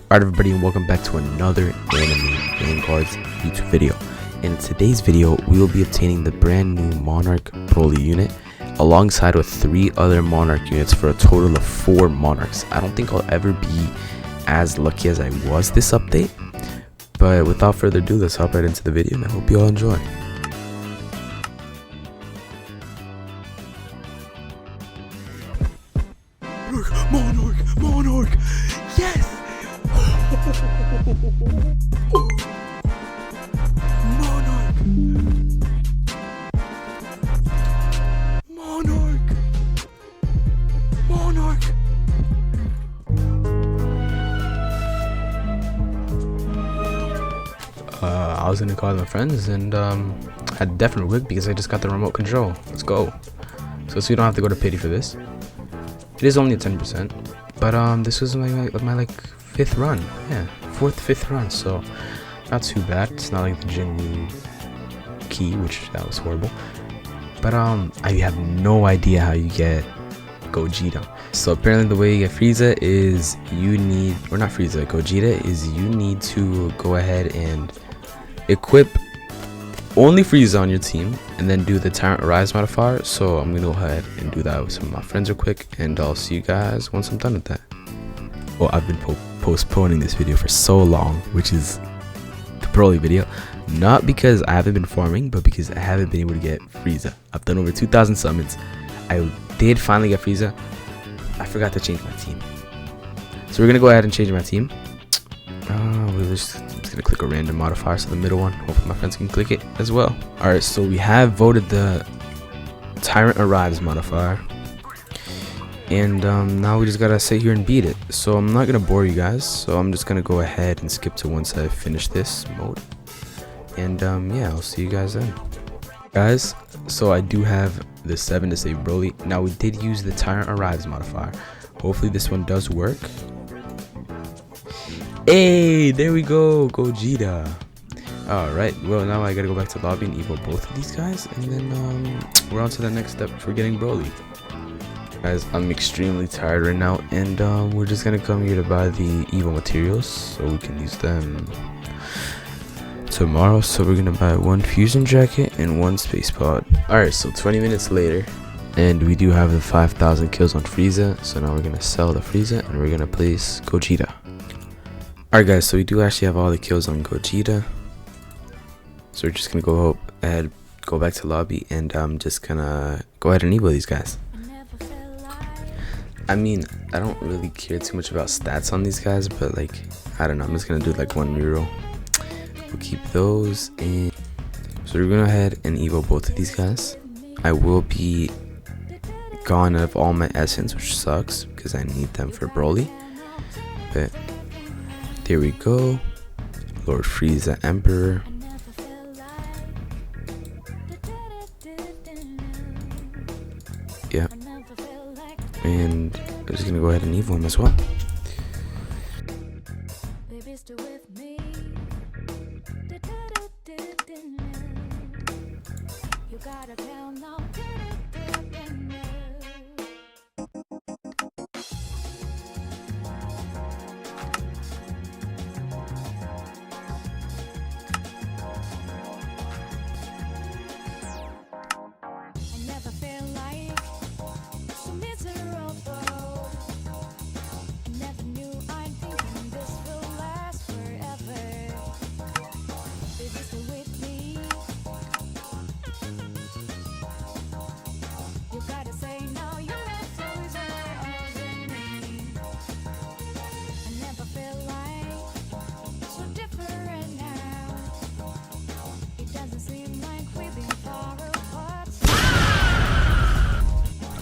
Alright everybody, and welcome back to another Anime Vanguards YouTube video. In today's video, we will be obtaining the brand new Monarch Broly unit alongside with 3 other Monarch units for a total of 4 Monarchs. I don't think I'll ever be as lucky as I was this update, but without further ado, let's hop right into the video and I hope you all enjoy. Monarch! Yes! Monarch! I was gonna call my friends and had a definite wig because I just got the remote control. Let's go. So you don't have to go to pity for this. It is only a 10%, but this was my like 5th run. Yeah, 5th run. So not too bad. It's not like the Jinwoo key, which that was horrible. But I have no idea how you get Gogeta. So apparently the way you get Frieza is you need, or not Frieza, Gogeta is you need to go ahead and equip only Frieza on your team and then do the Tyrant Rise modifier. So I'm gonna go ahead and do that with some of my friends real quick, and I'll see you guys once I'm done with that. Well, I've been postponing this video for so long, which is the Broly video, not because I haven't been farming, but because I haven't been able to get Frieza. I've done over 2,000 summons. I did finally get Frieza. I forgot to change my team, so we're gonna go ahead and change my team. I'm just gonna click a random modifier, so the middle one. Hopefully my friends can click it as well. Alright, so we have voted the Tyrant Arrives modifier, and now we just gotta sit here and beat it. So I'm not gonna bore you guys, so I'm just gonna go ahead and skip to once I finish this mode, and yeah, I'll see you guys then. Guys, so I do have the 7 to save Broly. Now we did use the Tyrant Arrives modifier. Hopefully this one does work. Hey, there we go, Gogeta. Alright, well now I gotta go back to lobby and evo both of these guys, and then we're on to the next step for getting Broly. Guys, I'm extremely tired right now, and we're just gonna come here to buy the evo materials so we can use them tomorrow. So we're gonna buy 1 fusion jacket and 1 space pod. Alright, so 20 minutes later, and we do have the 5,000 kills on Frieza. So now we're gonna sell the Frieza and we're gonna place Gogeta. Alright guys, so we do actually have all the kills on Gogeta, so we're just gonna go ahead, go back to lobby, and I'm just gonna go ahead and evo these guys. I mean, I don't really care too much about stats on these guys, but like, I don't know, I'm just gonna do like 1 reroll. We'll keep those, and so we're gonna go ahead and evo both of these guys. I will be gone out of all my essence, which sucks because I need them for Broly, but there we go. Lord Frieza Emperor. Yeah, and I'm just gonna go ahead and evo him as well.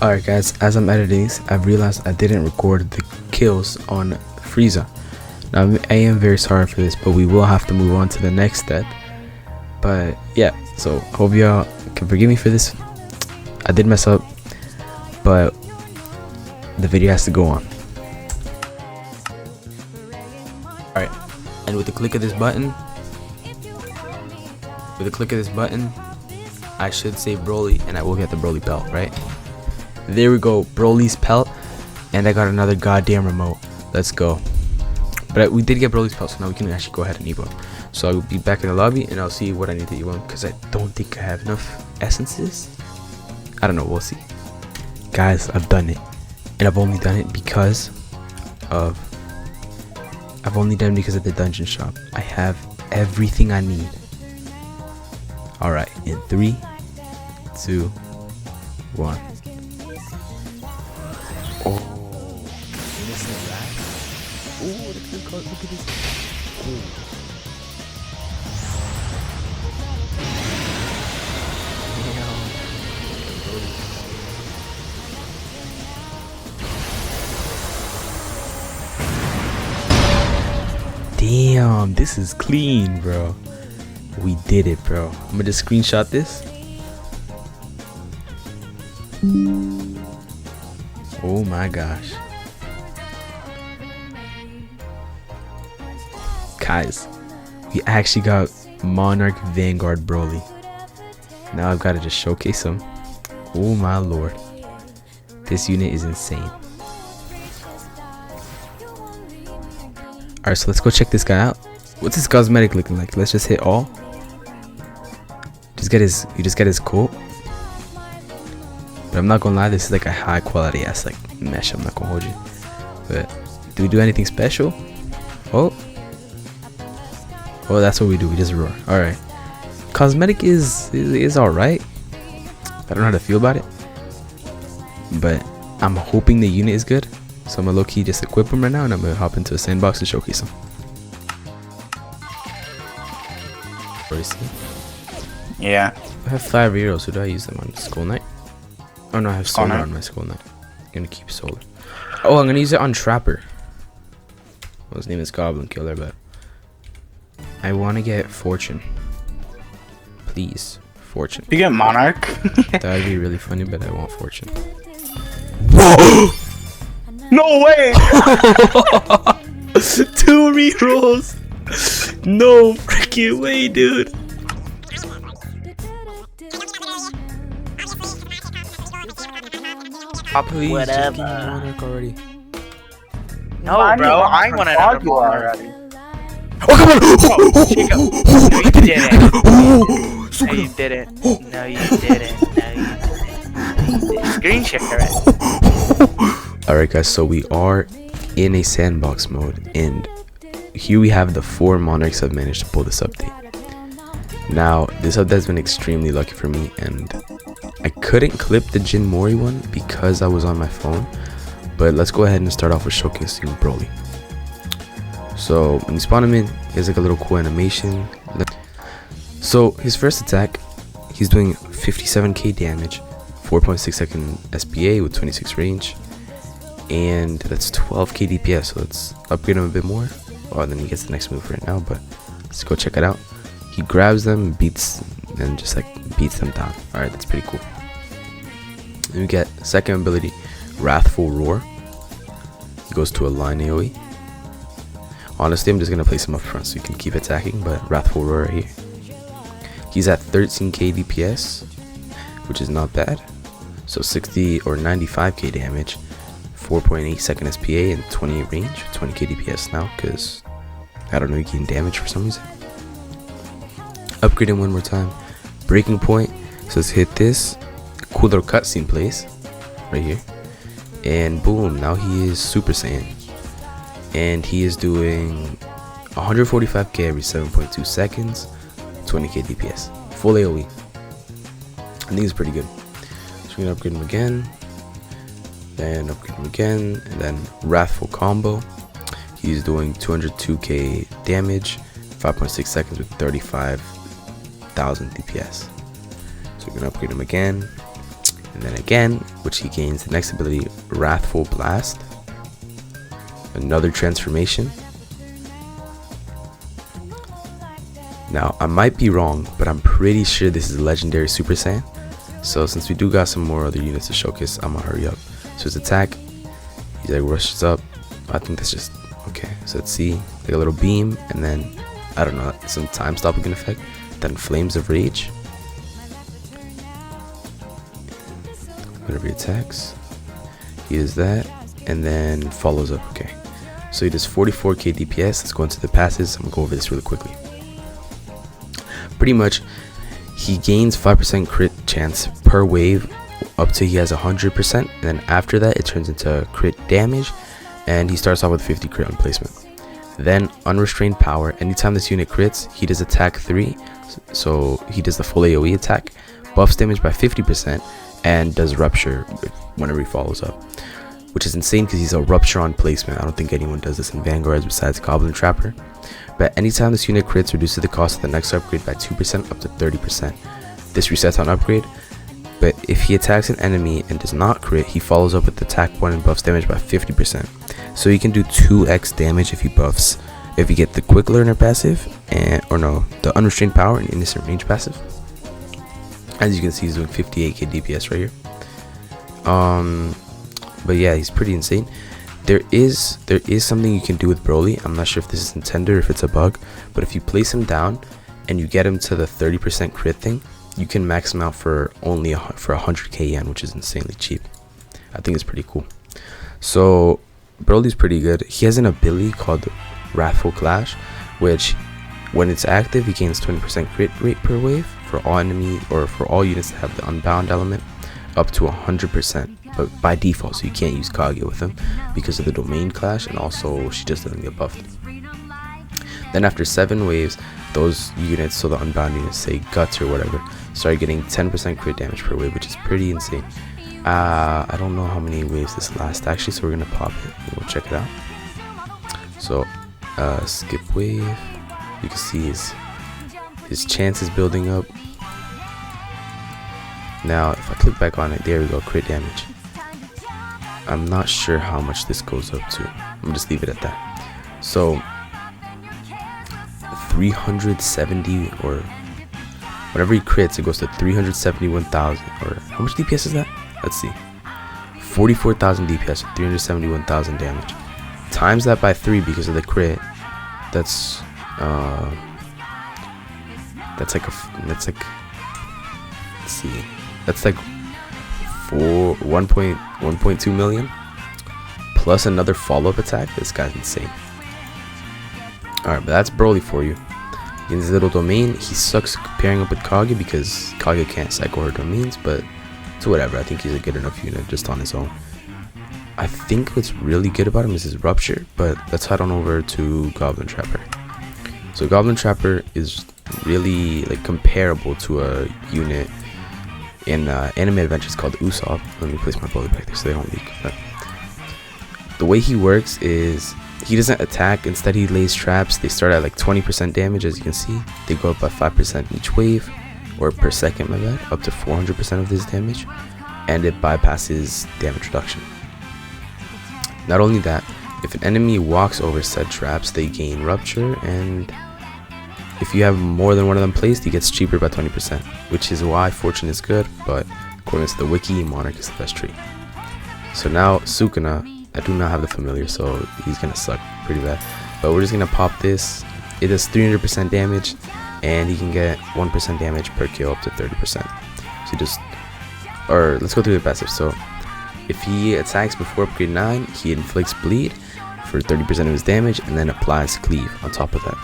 Alright guys, as I'm editing this, I've realized I didn't record the kills on Frieza. Now I am very sorry for this, but we will have to move on to the next step. But yeah, so hope y'all can forgive me for this. I did mess up, but the video has to go on. Alright, and with the click of this button, I should save Broly and I will get the Broly belt, right? There we go, Broly's pelt, and I got another goddamn remote. Let's go. But we did get Broly's pelt, so now we can actually go ahead and evo. So I'll be back in the lobby and I'll see what I need to evo because I don't think I have enough essences. I don't know, we'll see. Guys, I've done it. And I've only done it because of the dungeon shop. I have everything I need. Alright, in 3, 2, 1. Oh, innocent rat. Oh, look at this. Oh. Damn, this is clean, bro. We did it, bro. I'm gonna just screenshot this. Oh my gosh. Guys, we actually got Monarch Vanguard Broly. Now I've got to just showcase him. Oh my lord. This unit is insane. Alright, so let's go check this guy out. What's his cosmetic looking like? Let's just hit all. You just get his coat. But I'm not gonna lie, this is like a high quality ass like mesh. I'm not gonna hold you. But do we do anything special? Oh, that's what we do. We just roar. All right. Cosmetic is all right. I don't know how to feel about it, but I'm hoping the unit is good. So I'm gonna low key just equip him right now, and I'm gonna hop into a sandbox to showcase him. Yeah. I have 5 heroes. Who do I use them on? Skull Knight? Oh no, I have Solar on my Skull Knight. I'm gonna keep Solar. Oh, I'm gonna use it on Trapper. Well, his name is Goblin Killer, but I want to get Fortune. Please, Fortune. You get Monarch? That would be really funny, but I want Fortune. Whoa! No way! 2 rerolls! No freaking way, dude! Please, whatever. just give me Monarch already. No, bro, I want another already. Oh, come on! Oh, Chico. No, you didn't. No, you didn't. No, you didn't. Screen share it. Alright, guys, so we are in a sandbox mode, and here we have the 4 Monarchs that have managed to pull this update. Now, this update has been extremely lucky for me, and I couldn't clip the Jin Mori one because I was on my phone. But let's go ahead and start off with showcasing Broly. So when you spawn him in, he has like a little cool animation. So his first attack, he's doing 57k damage, 4.6 second SPA with 26 range, and that's 12k DPS. So let's upgrade him a bit more. Oh, then he gets the next move right now, but let's go check it out. He grabs them, beats them down. Alright, that's pretty cool. Then we get second ability, Wrathful Roar. He goes to a line AoE. Honestly, I'm just gonna place him up front so you can keep attacking, but Wrathful Roar right here. He's at 13k DPS, which is not bad. So 60 or 95k damage, 4.8 second SPA, and 28 range, 20k DPS now, because I don't know, you gain damage for some reason. Upgrade him one more time. Breaking point. So let's hit this. Cool little cutscene plays right here, and boom, now he is Super Saiyan, and he is doing 145k every 7.2 seconds, 20k DPS, full AoE. I think it's pretty good. So we're gonna upgrade him again, then upgrade him again, and then Wrathful Combo. He's doing 202k damage, 5.6 seconds with 35,000 DPS. So we're gonna upgrade him again, and then again, which he gains the next ability, Wrathful Blast. Another transformation. Now, I might be wrong, but I'm pretty sure this is a legendary Super Saiyan. So since we do got some more other units to showcase, I'm gonna hurry up. So his attack, he like rushes up. I think that's just okay. So let's see, like a little beam, and then I don't know, some time stopping effect. Then Flames of Rage. Whenever he attacks, he does that, and then follows up. Okay, So he does 44k DPS. Let's go into the passes. I'm gonna go over this really quickly. Pretty much, he gains 5% crit chance per wave up to he has 100%, and then after that it turns into crit damage, and he starts off with 50 crit on placement. Then unrestrained power. Anytime this unit crits, he does attack 3, so he does the full AoE attack, buffs damage by 50%, and does rupture whenever he follows up, which is insane because he's a rupture on placement. I don't think anyone does this in Vanguards besides Goblin Trapper. But anytime this unit crits, reduces the cost of the next upgrade by 2% up to 30%. This resets on upgrade, but if he attacks an enemy and does not crit, he follows up with attack 1 and buffs damage by 50%. So he can do 2x damage if he buffs, if you get the quick learner passive, the unrestrained power and innocent range passive. As you can see, he's doing 58k DPS right here. But yeah, he's pretty insane. There is something you can do with Broly. I'm not sure if this is intended or if it's a bug, but if you place him down and you get him to the 30% crit thing, you can max him out for only for 100k yen, which is insanely cheap. I think it's pretty cool. So Broly's pretty good. He has an ability called Wrathful Clash, which when it's active, he gains 20% crit rate per wave for all enemy or for all units that have the unbound element, up to 100%, but by default, so you can't use Kage with him because of the domain clash, and also she just doesn't get buffed. Then after 7 waves, those units, so the unbound units, say Guts or whatever, start getting 10% crit damage per wave, which is pretty insane. I don't know how many waves this lasts actually, so we're gonna pop it and we'll check it out. So skip wave, you can see his chance is building up. Now if I click back on it, there we go, crit damage. I'm not sure how much this goes up to. I'm gonna just leave it at that. So 370, or whenever he crits, it goes to 371,000, or how much DPS is that? Let's see, 44,000 DPS, 371,000 damage. Times that by 3 because of the crit. That's like 1.2 million plus another follow-up attack. This guy's insane. Alright, but that's Broly for you. In his little domain, he sucks pairing up with Kage because Kage can't cycle her domains, but it's whatever. I think he's a good enough unit just on his own. I think what's really good about him is his rupture, but let's head on over to Goblin Trapper. So Goblin Trapper is really like comparable to a unit in Anime Adventures called Usopp. Let me place my Broly back there so they don't leak. But the way he works is he doesn't attack, instead he lays traps. They start at like 20% damage, as you can see. They go up by 5% each wave, or per second, my bad, up to 400% of this damage, and it bypasses damage reduction. Not only that, if an enemy walks over said traps, they gain rupture, and if you have more than one of them placed, he gets cheaper by 20%, which is why Fortune is good, but according to the wiki, Monarch is the best tree. So now Sukuna, I do not have the familiar, so he's gonna suck pretty bad, but we're just gonna pop this. It does 300% damage, and he can get 1% damage per kill up to 30%. So just, or let's go through the passive. So if he attacks before upgrade 9, he inflicts bleed for 30% of his damage, and then applies cleave on top of that,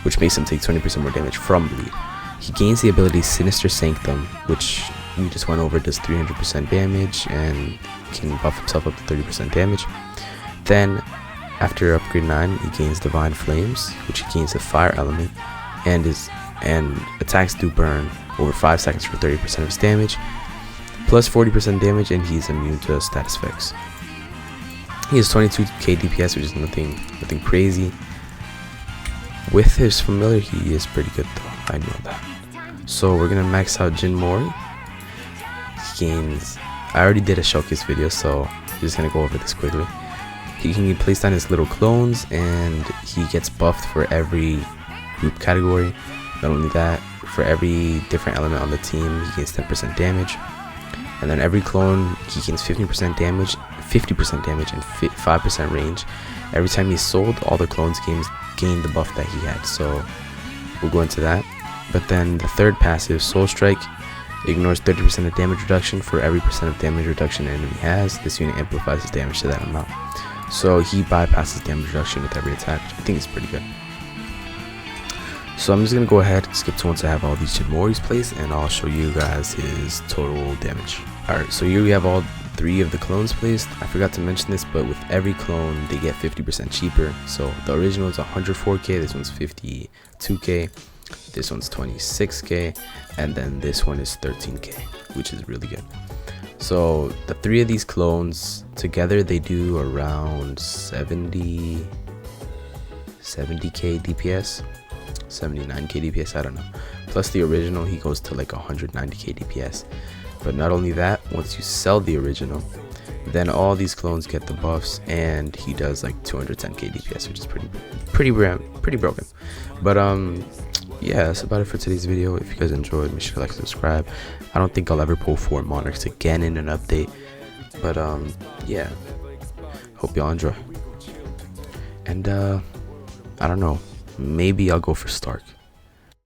which makes him take 20% more damage from bleed. He gains the ability Sinister Sanctum, which we just went over, does 300% damage and can buff himself up to 30% damage. Then after upgrade 9, he gains Divine Flames, which he gains the fire element, and attacks do burn over 5 seconds for 30% of his damage, plus 40% damage, and he's immune to status effects. He has 22k DPS, which is nothing crazy. With his familiar, he is pretty good though, I know that. So we're gonna max out Jin Mori. He gains, I already did a showcase video, so I'm just gonna go over this quickly. He can place down his little clones, and he gets buffed for every group category. Not only that, for every different element on the team, he gains 10% damage. And then every clone, he gains 15% damage, 50% damage, and 5% range. Every time he's sold, all the clones gain the buff that he had, so we'll go into that. But then the third passive, Soul Strike, ignores 30% of damage reduction for every percent of damage reduction an enemy has. This unit amplifies his damage to that amount. So he bypasses damage reduction with every attack, which I think is pretty good. So I'm just gonna go ahead and skip to once I have all these Chinmoris placed, and I'll show you guys his total damage. Alright, so here we have all 3 of the clones placed. I forgot to mention this, but with every clone they get 50% cheaper. So the original is 104k, this one's 52k, this one's 26k, and then this one is 13k, which is really good. So the 3 of these clones together, they do around 70k DPS, 79k DPS, I don't know. Plus the original, he goes to like 190k DPS. But not only that, once you sell the original, then all these clones get the buffs, and he does like 210k DPS, which is pretty broken. But yeah, that's about it for today's video. If you guys enjoyed, make sure to like and subscribe. I don't think I'll ever pull 4 Monarchs again in an update, but yeah, hope y'all enjoy. And I don't know, maybe I'll go for Stark.